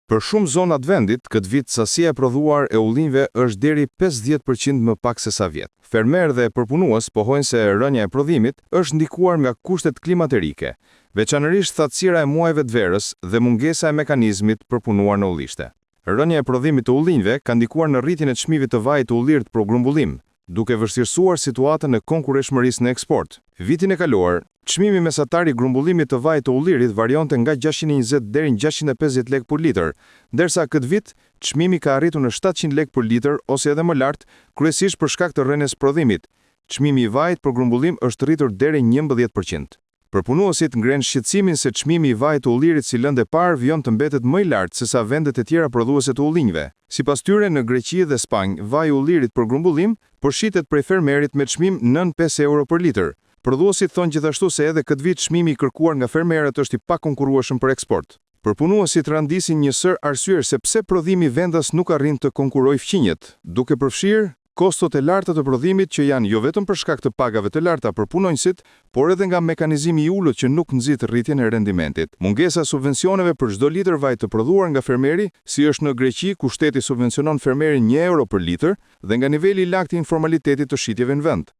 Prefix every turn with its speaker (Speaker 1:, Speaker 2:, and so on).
Speaker 1: Për shumë zona të vendit, këtë vit sasia e prodhuar e ullinjve është deri 50% më pak se sa vjet. Fermerë dhe përpunues pohojnë se rënja e prodhimit është ndikuar nga kushtet klimaterike, veçanërisht thatësira e muajve të verës dhe mungesa e mekanizmit për punuar në ullishte. Rënja e prodhimit të ullinjve ka ndikuar në rritjen e çmimit të vajit të ullirit për grumbullim, duke vështirësuar situatën e konkurreshmërisë në eksport. Vitin e kaluar, çmimi mesatar i grumbullimit të vajit të ullirit varionte nga 620 deri në 650 lekë për litër, ndërsa këtë vit çmimi ka arritur në 700 lekë për litër ose edhe më lart, kryesisht për shkak të rënies prodhimit. Çmimi i vajit për grumbullim është rritur deri 11%. Përpunuesit ngrenë shqetësimin se çmimi i vajit të ullirit si lëndë e parë vjon të mbetet më i lartë se sa vendet e tjera prodhuese të ullinjve. Sipas tyre, në Greqi dhe Spanjë, vaji i ullirit për grumbullim shitet prej fermerit me çmim nën 5 euro për litër. Prodhuesit thonë gjithashtu se edhe këtë vit çmimi i kërkuar nga fermerët është i pakonkurrueshëm për eksport. Përpunuesit randisin një sër arsyesh se pse prodhimi vendas nuk arrin të konkurrojë fqinjet, duke përfshirë kostot e larta të prodhimit që janë jo vetëm për shkak të pagave të larta për punonjësit, por edhe nga mekanizmi i ulët që nuk nxit rritjen e rendimentit. Mungesa e subvencioneve për çdo litër vaj të prodhuar nga fermeri, si është në Greqi ku shteti subvencionon fermerin 1 euro për litër, dhe nga niveli i lartë i informalitetit të shitjeve në vend.